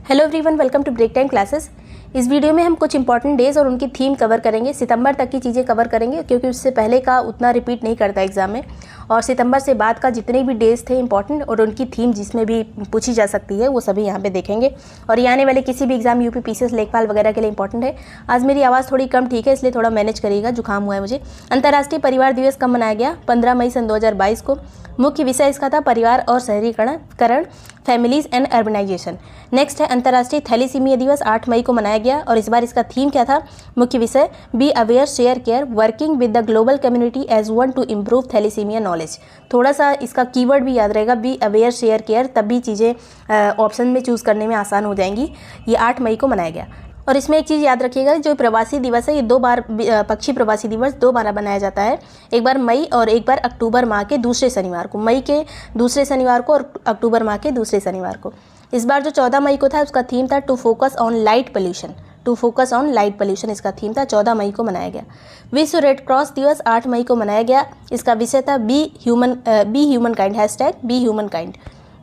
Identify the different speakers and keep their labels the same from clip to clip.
Speaker 1: Hello everyone, welcome to break time classes. इस video में हम कुछ इंपॉर्टेंट डेज और उनकी थीम कवर करेंगे। सितंबर तक की चीज़ें कवर करेंगे क्योंकि उससे पहले का उतना रिपीट नहीं करता एग्जाम में, और सितंबर से बाद का जितने भी डेज थे इंपॉर्टेंट और उनकी थीम जिसमें भी पूछी जा सकती है वो सभी यहाँ पे देखेंगे। और ये आने वाले किसी भी एग्जाम यूपी पीसीएस लेखपाल वगैरह के लिए इंपॉर्टेंट है। आज मेरी आवाज़ थोड़ी कम ठीक है, इसलिए थोड़ा मैनेज करिएगा, जुकाम हुआ है मुझे। अंतर्राष्ट्रीय परिवार दिवस कब मनाया गया? 15 मई सन 2022 को। मुख्य विषय इसका था परिवार और शहरीकरण, फैमिलीज एंड अर्बनाइजेशन। नेक्स्ट है अंतर्राष्ट्रीय थैलीसीमिया दिवस 8 मई को मनाया गया और इस बार इसका थीम क्या था? मुख्य विषय be aware, share care, working with the global community as one to improve thalassemia knowledge. थोड़ा सा इसका कीवर्ड भी याद रहेगा, बी अवेयर, शेयर केयर, तब भी चीज़ें ऑप्शन में चूज़ करने में आसान हो जाएंगी। ये 8 मई को मनाया गया। और इसमें एक चीज़ याद रखिएगा, जो प्रवासी दिवस है ये 2 बार, पक्षी प्रवासी दिवस 2 बार मनाया जाता है। एक बार मई और एक बार अक्टूबर माह के दूसरे शनिवार को। मई के दूसरे शनिवार को और अक्टूबर माह के दूसरे शनिवार को। इस बार जो 14 मई को था उसका थीम था to focus on light pollution. To focus on light pollution इसका थीम था, 14 मई को मनाया गया। विश्व रेड क्रॉस दिवस 8 मई को मनाया गया। इसका विषय था be human kind, hashtag be human kind.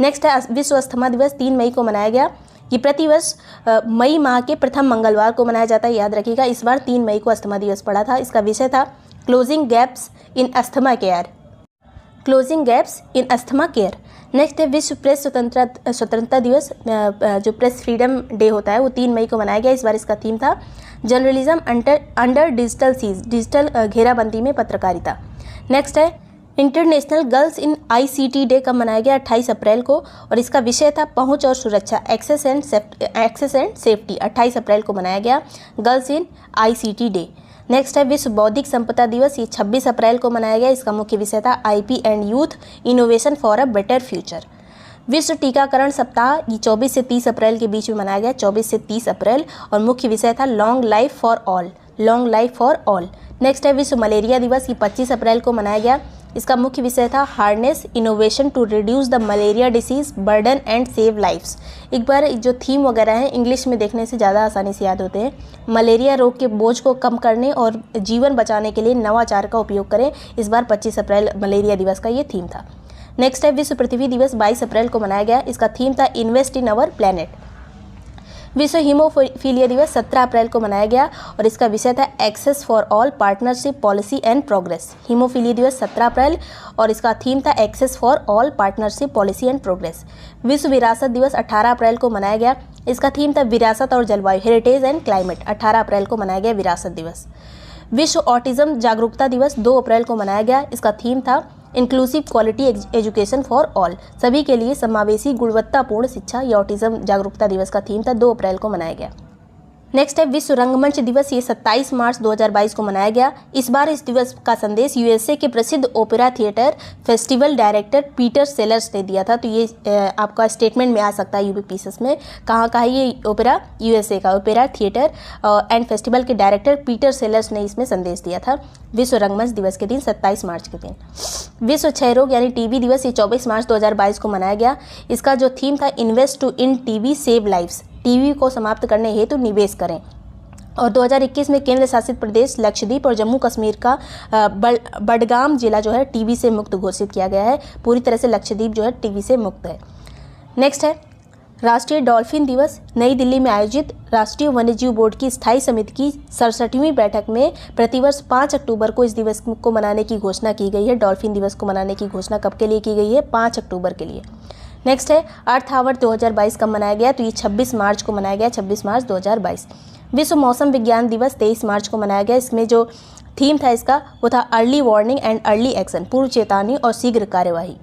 Speaker 1: Next है विश्व अस्थमा दिवस 3 मई को मनाया गया। ये प्रतिवर्ष मई माह के प्रथम मंगलवार को मनाया जाता है, याद रखिएगा। इस बार 3 मई को अस्थमा दिवस पड़ा था। इसका विषय था closing gaps in asthma care. Closing gaps in asthma care. Next है विश्व प्रेस स्वतंत्रता दिवस, जो प्रेस फ्रीडम डे होता है वो 3 मई को मनाया गया। इस बार इसका थीम था journalism under digital siege, digital घेराबंदी में पत्रकारिता। नेक्स्ट है international girls in ICT day कब मनाया गया? 28 अप्रैल को और इसका विषय था पहुंच और सुरक्षा, एक्सेस एंड सेफ्टी। 28 अप्रैल को मनाया गया girls in ICT day. Next है विश्व बौद्धिक संपदा दिवस, ये 26 अप्रैल को मनाया गया। इसका मुख्य विषय था IP and youth innovation for a better future. विश्व टीकाकरण सप्ताह, ये 24 से 30 अप्रैल के बीच में मनाया गया, 24 से 30 अप्रैल, और मुख्य विषय था long life for all, long life for all. Next है विश्व मलेरिया दिवस, ये 25 अप्रैल को मनाया गया। इसका मुख्य विषय था harness innovation to reduce the malaria disease burden and save lifes. एक बार जो थीम वगैरह है इंग्लिश में देखने से ज़्यादा आसानी से याद होते हैं। मलेरिया रोग के बोझ को कम करने और जीवन बचाने के लिए नवाचार का उपयोग करें। इस बार 25 अप्रैल मलेरिया दिवस का ये थीम था। नेक्स्ट है विश्व पृथ्वी दिवस 22 अप्रैल को मनाया गया। इसका थीम था इन्वेस्ट इन अवर प्लैनेट। विश्व हीमोफीलिया दिवस 17 अप्रैल को मनाया गया और इसका विषय था access for all, partnership, policy and progress. Haemophilia दिवस 17 अप्रैल और इसका थीम था access for all, partnership, policy and progress. विश्व विरासत दिवस 18 अप्रैल को मनाया गया। इसका थीम था विरासत और जलवायु, हेरिटेज एंड क्लाइमेट। 18 अप्रैल को मनाया गया विरासत दिवस। विश्व ऑटिज्म जागरूकता दिवस 2 अप्रैल को मनाया गया। इसका थीम था inclusive quality education for all, सभी के लिए समावेशी गुणवत्तापूर्ण शिक्षा। ये ऑटिज्म जागरूकता दिवस का थीम था, 2 अप्रैल को मनाया गया। नेक्स्ट है विश्व रंगमंच दिवस, ये 27 मार्च 2022 को मनाया गया। इस बार इस दिवस का संदेश यूएसए के प्रसिद्ध opera theatre festival director Peter sellers ने दिया था। तो ये आपका स्टेटमेंट में आ सकता है यूपी पीसीएस में। कहाँ का है ये ओपेरा? यूएसए का ओपेरा थिएटर एंड फेस्टिवल के डायरेक्टर पीटर सेलर्स ने इसमें संदेश दिया था विश्व रंगमंच दिवस के दिन, 27 मार्च के दिन। विश्व क्षय रोग यानी टीबी दिवस, ये 24 मार्च 2022 को मनाया गया। इसका जो थीम था invest to in TB save lives, TB को समाप्त करने हेतु निवेश करें। और 2021 में केंद्र शासित प्रदेश लक्षद्वीप और जम्मू कश्मीर का बडगाम जिला जो है टीबी से मुक्त घोषित किया गया है। पूरी तरह से लक्षद्वीप जो है टीबी से मुक्त है। नेक्स्ट है राष्ट्रीय डॉल्फिन दिवस। नई दिल्ली में आयोजित राष्ट्रीय वन्यजीव बोर्ड की स्थायी समिति की 67वीं बैठक में प्रतिवर्ष 5 अक्टूबर को इस दिवस को मनाने की घोषणा की गई है। डॉल्फिन दिवस को मनाने की घोषणा कब के लिए की गई है? 5 अक्टूबर के लिए। नेक्स्ट है अर्थ आवर 2022 कब मनाया गया? तो ये 26 मार्च को मनाया गया, 26 मार्च 2022। विश्व मौसम विज्ञान दिवस 23 मार्च को मनाया गया। इसमें जो थीम था इसका वो था early warning and early action, पूर्व चेतावनी और शीघ्र कार्यवाही।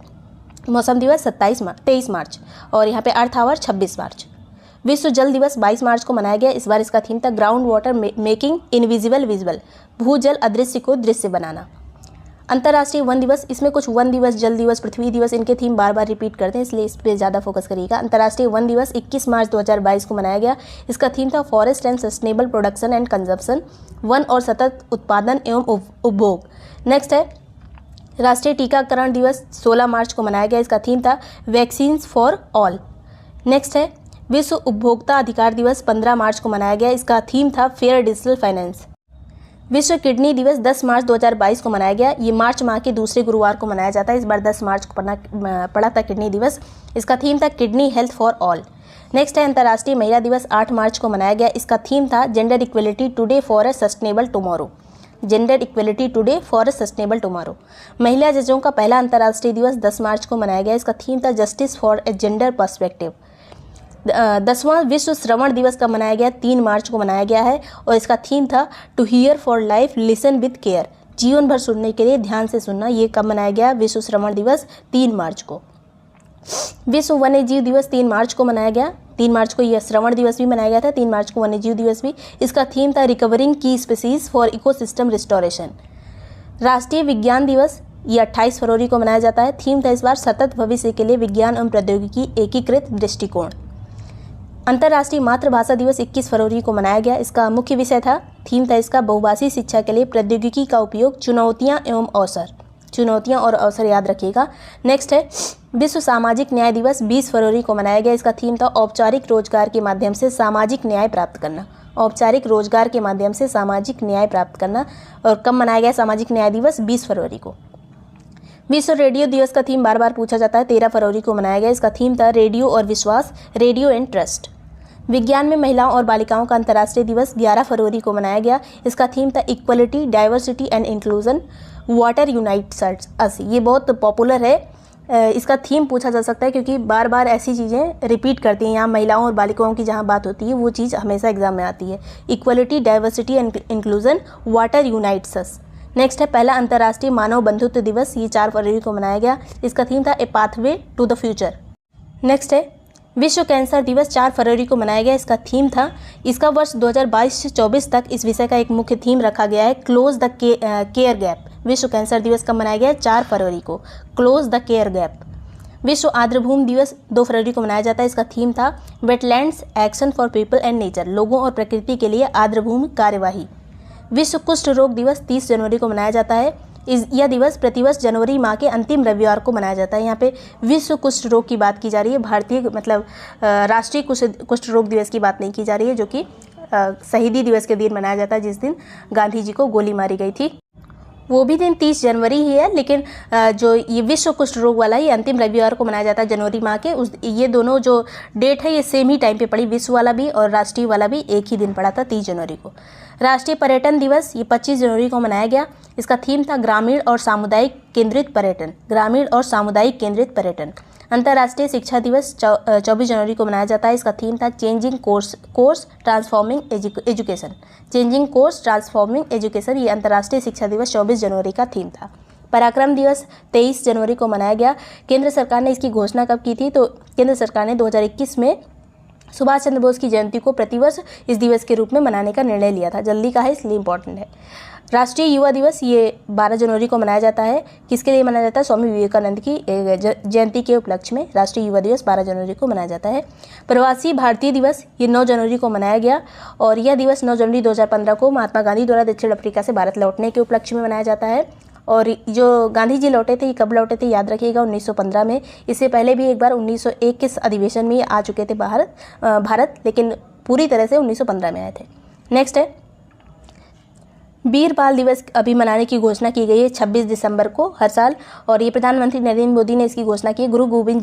Speaker 1: मौसम दिवस 23 मार्च और यहाँ पे अर्थ आवर 26 मार्च। विश्व जल दिवस 22 मार्च को मनाया गया। इस बार इसका थीम था ground water making invisible visible, भूजल अदृश्य को दृश्य बनाना। अंतर्राष्ट्रीय वन दिवस, इसमें कुछ वन दिवस, जल दिवस, पृथ्वी दिवस, इनके थीम बार बार रिपीट करते हैं, इसलिए इस पर ज़्यादा फोकस करिएगा। अंतर्राष्ट्रीय वन दिवस 21 मार्च 2022 को मनाया गया। इसका थीम था forest and sustainable production and consumption, one और सतत उत्पादन एवं उपभोग। नेक्स्ट है राष्ट्रीय टीकाकरण दिवस 16 मार्च को मनाया गया। इसका थीम था वैक्सीन्स फॉर ऑल। नेक्स्ट है विश्व उपभोक्ता अधिकार दिवस 15 मार्च को मनाया गया। इसका थीम था फेयर डिजिटल फाइनेंस। विश्व किडनी दिवस 10 मार्च 2022 को मनाया गया। ये मार्च माह के दूसरे गुरुवार को मनाया जाता है। इस बार 10 मार्च को पड़ा था किडनी दिवस। इसका थीम था kidney health for all. Next है अंतर्राष्ट्रीय महिला दिवस 8 मार्च को मनाया गया। इसका थीम था gender equality today for a sustainable tomorrow. Gender equality today for a sustainable tomorrow. महिला जजों का पहला अंतर्राष्ट्रीय दिवस 10 मार्च को मनाया गया। इसका थीम था justice for a gender perspective. 10वां विश्व श्रवण दिवस का मनाया गया 3 मार्च को मनाया गया है और इसका थीम था to hear for life listen with care. जीवन भर सुनने के लिए ध्यान से सुनना। ये कब मनाया गया? विश्व श्रवण दिवस 3 मार्च को। विश्व वन्यजीव दिवस 3 मार्च को मनाया गया। 3 मार्च को यह श्रवण दिवस भी मनाया गया था, 3 मार्च को वन्यजीव दिवस भी। इसका थीम था रिकवरिंग की स्पीसीज फॉर इकोसिस्टम रिस्टोरेशन। राष्ट्रीय विज्ञान दिवस ये 28 फरवरी को मनाया जाता है। थीम था इस बार सतत भविष्य के लिए विज्ञान एवं प्रौद्योगिकी एकीकृत दृष्टिकोण। अंतर्राष्ट्रीय मातृभाषा दिवस 21 फरवरी को मनाया गया। इसका मुख्य विषय था, थीम था इसका बहुभाषी शिक्षा के लिए प्रौद्योगिकी का उपयोग, चुनौतियां एवं अवसर। चुनौतियां और अवसर याद रखिएगा। नेक्स्ट है विश्व सामाजिक न्याय दिवस 20 फरवरी को मनाया गया। इसका थीम था औपचारिक रोजगार के माध्यम से सामाजिक न्याय प्राप्त करना। औपचारिक रोजगार के माध्यम से सामाजिक न्याय प्राप्त करना। और कब मनाया गया सामाजिक न्याय दिवस? 20 फरवरी को। विश्व रेडियो दिवस का थीम बार बार पूछा जाता है, 13 फरवरी को मनाया गया। इसका थीम था रेडियो और विश्वास, रेडियो एंड ट्रस्ट। विज्ञान में महिलाओं और बालिकाओं का अंतर्राष्ट्रीय दिवस 11 फरवरी को मनाया गया। इसका थीम था equality, diversity and inclusion, water unites us. ये बहुत पॉपुलर है। इसका थीम पूछा जा सकता है क्योंकि बार बार ऐसी चीज़ें रिपीट करती हैं। यहाँ महिलाओं और बालिकाओं की जहाँ बात होती है वो चीज़ हमेशा एग्जाम में आती है। Equality, diversity and inclusion, water unites us. Next है पहला अंतर्राष्ट्रीय मानव बंधुत्व दिवस। ये 4 फरवरी को मनाया गया। इसका थीम था a pathway to the future. Next है विश्व कैंसर दिवस 4 फरवरी को मनाया गया। इसका थीम था, इसका वर्ष 2022 से 24 तक इस विषय का एक मुख्य थीम रखा गया है, क्लोज द केयर गैप। विश्व कैंसर दिवस कब मनाया गया? 4 फरवरी को, क्लोज द केयर गैप। विश्व आर्द्रभूमि दिवस 2 फरवरी को मनाया जाता है। इसका थीम था wetlands action for people and nature, लोगों और प्रकृति के लिए आर्द्रभूमि कार्यवाही। विश्व कुष्ठ रोग दिवस 30 जनवरी को मनाया जाता है। यह दिवस प्रतिवर्ष जनवरी माह के अंतिम रविवार को मनाया जाता है। यहाँ पे विश्व कुष्ठ रोग की बात की जा रही है, भारतीय मतलब राष्ट्रीय कुष्ठ रोग दिवस की बात नहीं की जा रही है, जो कि शहीदी दिवस के दिन मनाया जाता है, जिस दिन गांधी जी को गोली मारी गई थी। वो भी दिन 30 जनवरी ही है, लेकिन जो ये विश्व कुष्ठ रोग वाला ये अंतिम रविवार को मनाया जाता है जनवरी माह के। ये दोनों जो डेट है ये सेम ही टाइम पे पड़ी, विश्व वाला भी और राष्ट्रीय वाला भी एक ही दिन पड़ा था, 30 जनवरी को। राष्ट्रीय पर्यटन दिवस ये 25 जनवरी को मनाया गया। इसका थीम था ग्रामीण और सामुदायिक केंद्रित पर्यटन, ग्रामीण और सामुदायिक केंद्रित पर्यटन। अंतर्राष्ट्रीय शिक्षा दिवस 24 जनवरी को मनाया जाता है। इसका थीम था changing course transforming education. Changing course transforming education, ये अंतर्राष्ट्रीय शिक्षा दिवस 24 जनवरी का थीम था। पराक्रम दिवस 23 जनवरी को मनाया गया। केंद्र सरकार ने इसकी घोषणा कब की थी? तो केंद्र सरकार ने 2021 में सुभाष चंद्र बोस की जयंती को प्रतिवर्ष इस दिवस के रूप में मनाने का निर्णय लिया था। जल्दी का है इसलिए इम्पोर्टेंट है। राष्ट्रीय युवा दिवस ये 12 जनवरी को मनाया जाता है। किसके लिए मनाया जाता है? स्वामी विवेकानंद की जयंती के उपलक्ष्य में राष्ट्रीय युवा दिवस 12 जनवरी को मनाया जाता है। प्रवासी भारतीय दिवस ये 9 जनवरी को मनाया गया और यह दिवस 9 जनवरी 2015 को महात्मा गांधी द्वारा दक्षिण अफ्रीका से भारत लौटने के उपलक्ष्य में मनाया जाता है। और जो गांधी जी लौटे थे, ये कब लौटे थे याद रखिएगा? 1915 में। इससे पहले भी एक बार 1901 के अधिवेशन में आ चुके थे भारत, लेकिन पूरी तरह से 1915 में आए थे। नेक्स्ट है वीर बाल दिवस अभी मनाने की घोषणा की गई है 26 दिसंबर को हर साल, और ये प्रधानमंत्री नरेंद्र मोदी ने इसकी घोषणा की। गुरु गोविंद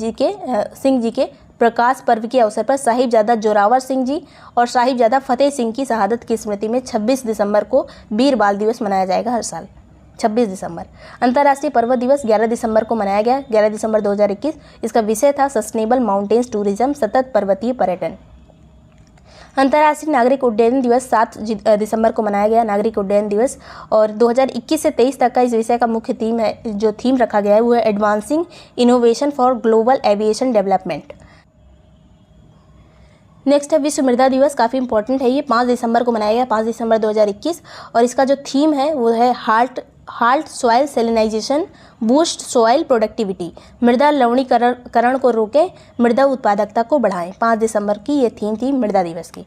Speaker 1: सिंह जी के प्रकाश पर्व के अवसर पर साहिबजादा जोरावर सिंह जी और साहिबजादा फतेह सिंह की शहादत की स्मृति में 26 दिसंबर को वीर बाल दिवस मनाया जाएगा हर साल, 26 दिसंबर। अंतर्राष्ट्रीय पर्वत दिवस 11 दिसंबर को मनाया गया, 11 दिसंबर 2021। इसका विषय था सस्टेनेबल माउंटेन्स टूरिज्म, सतत पर्वतीय पर्यटन। अंतर्राष्ट्रीय नागरिक उड्डयन दिवस 7 दिसंबर को मनाया गया, नागरिक उड्डयन दिवस। और 2021 से 23 तक का इस विषय का मुख्य थीम है, जो थीम रखा गया है वो है advancing innovation for global aviation development. Next है विश्व मृदा दिवस, काफ़ी इंपॉर्टेंट है ये, 5 दिसंबर को मनाया गया, 5 दिसंबर 2021। और इसका जो थीम है वो है halt soil salinization, boost soil productivity, मृदा लवणीकरण को रोकें, मृदा उत्पादकता को बढ़ाएं। 5 दिसंबर की ये थीम थी मृदा दिवस की।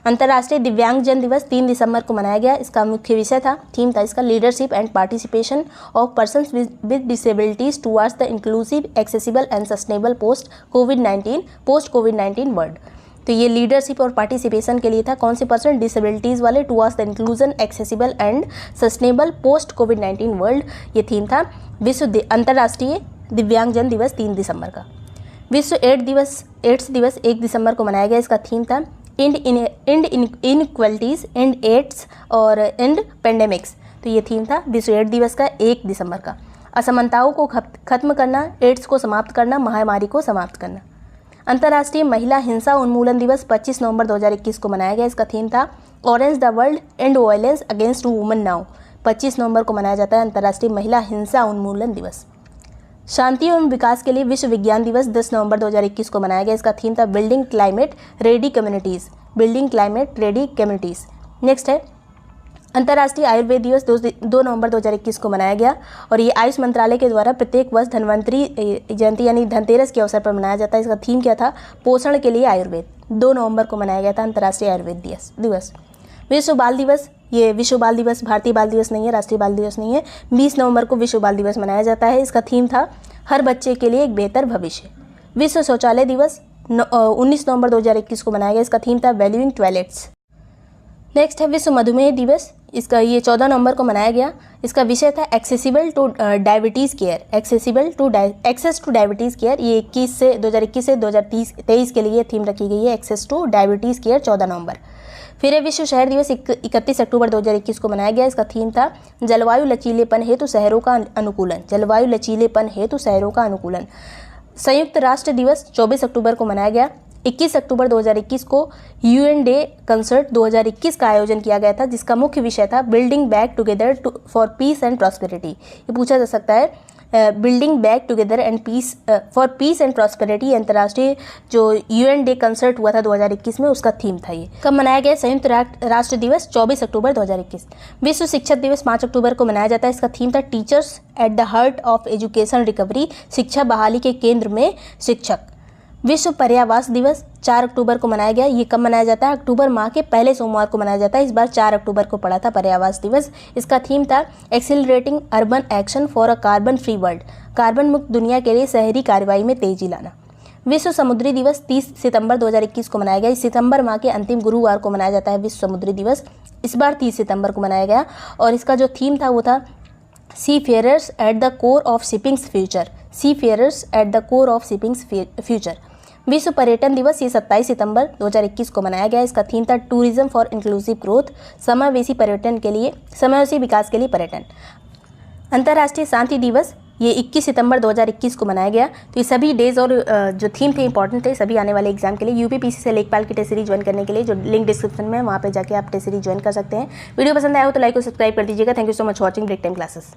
Speaker 1: अंतर्राष्ट्रीय दिव्यांगजन दिवस 3 दिसंबर को मनाया गया। इसका मुख्य विषय था, थीम था इसका leadership and participation of persons with disabilities towards the inclusive, accessible and sustainable post covid world. तो ये लीडरशिप और पार्टिसिपेशन के लिए था। कौन से पर्सन? डिसेबिलिटीज़ वाले, towards the inclusion, accessible and sustainable post covid world, ये थीम था विश्व अंतर्राष्ट्रीय दिव्यांगजन दिवस 3 दिसंबर का। विश्व एड्स दिवस 1 दिसंबर को मनाया गया। इसका थीम था एंड इनइक्वलिटीज़, एंड एड्स और एंड पेंडेमिक्स। तो ये थीम था विश्व एड्स दिवस का 1 दिसंबर का। असमानताओं को खत्म करना, एड्स को समाप्त करना, महामारी को समाप्त करना। अंतर्राष्ट्रीय महिला हिंसा उन्मूलन दिवस 25 नवंबर 2021 को मनाया गया। इसका थीम था orange the world and violence against women now. 25 नवंबर को मनाया जाता है अंतर्राष्ट्रीय महिला हिंसा उन्मूलन दिवस। शांति एवं विकास के लिए विश्व विज्ञान दिवस 10 नवंबर 2021 को मनाया गया। इसका थीम था building climate ready communities, building climate ready communities. Next है अंतर्राष्ट्रीय आयुर्वेद दिवस 2 नवंबर 2021 को मनाया गया और ये आयुष मंत्रालय के द्वारा प्रत्येक वर्ष धन्वंतरी जयंती यानी धनतेरस के अवसर पर मनाया जाता है। इसका थीम क्या था? पोषण के लिए आयुर्वेद। 2 नवंबर को मनाया गया था अंतर्राष्ट्रीय आयुर्वेद दिवस। विश्व बाल दिवस, ये विश्व बाल दिवस भारतीय बाल दिवस नहीं है, राष्ट्रीय बाल दिवस नहीं है। 20 नवंबर को विश्व बाल दिवस मनाया जाता है। इसका थीम था हर बच्चे के लिए एक बेहतर भविष्य। विश्व शौचालय दिवस 19 नवंबर 2021 को मनाया गया। इसका थीम था वैल्यूइंग टॉयलेट्स। नेक्स्ट है विश्व मधुमेह दिवस, इसका ये 14 नवंबर को मनाया गया। इसका विषय था accessible to diabetes care, access to diabetes care. ये 2021 से 2023 के लिए थीम रखी गई है, एक्सेस टू डायबिटीज़ केयर 14 नवंबर। फिर है विश्व शहर दिवस 31 अक्टूबर 2021 को मनाया गया। इसका थीम था जलवायु लचीलेपन हेतु शहरों का अनुकूलन, जलवायु लचीलेपन हेतु शहरों का अनुकूलन। संयुक्त राष्ट्र दिवस 24 अक्टूबर को मनाया गया। 21 अक्टूबर 2021 को UN डे कंसर्ट 2021 का आयोजन किया गया था, जिसका मुख्य विषय था building back together for peace and prosperity. ये पूछा जा सकता है building back together and peace for peace and prosperity. अंतर्राष्ट्रीय जो UN डे कंसर्ट हुआ था 2021 में, उसका थीम था ये। कब मनाया गया? संयुक्त राष्ट्र दिवस 24 अक्टूबर 2021। विश्व शिक्षक दिवस 5 अक्टूबर को मनाया जाता है। इसका थीम था teachers at the heart of education recovery, शिक्षा बहाली के केंद्र में शिक्षक। विश्व पर्यावास दिवस 4 अक्टूबर को मनाया गया। ये कब मनाया जाता है? अक्टूबर माह के पहले सोमवार को मनाया जाता है। इस बार 4 अक्टूबर को पड़ा था पर्यावास दिवस। इसका थीम था accelerating urban action for a carbon free world, carbon मुक्त दुनिया के लिए शहरी कार्रवाई में तेजी लाना। विश्व समुद्री दिवस 30 सितंबर 2021 को मनाया गया। इस सितंबर माह के अंतिम गुरुवार को मनाया जाता है विश्व समुद्री दिवस। इस बार 30 सितंबर को मनाया गया और इसका जो थीम था वो था seafarers at the core of shipping's future, seafarers at the core of shipping's future. विश्व पर्यटन दिवस ये 27 सितंबर 2021 को मनाया गया। इसका थीम था टूरिज्म फॉर इंक्लूसिव ग्रोथ, समावेशी पर्यटन के लिए, समावेशी विकास के लिए पर्यटन। अंतर्राष्ट्रीय शांति दिवस ये 21 सितंबर 2021 को मनाया गया। तो ये सभी डेज और जो थीम थे इंपॉर्टेंट थे सभी आने वाले एग्जाम के लिए। UPPC से लेखपाल की टेस्ट सीरीज ज्वाइन करने के लिए जो लिंक डिस्क्रिप्शन में है, वहाँ पे जाके आप टेस्ट सीरीज ज्वाइन कर सकते हैं। वीडियो पसंद आया हो तो लाइक और सब्सक्राइब कर दीजिएगा। Thank you so much watching break time classes.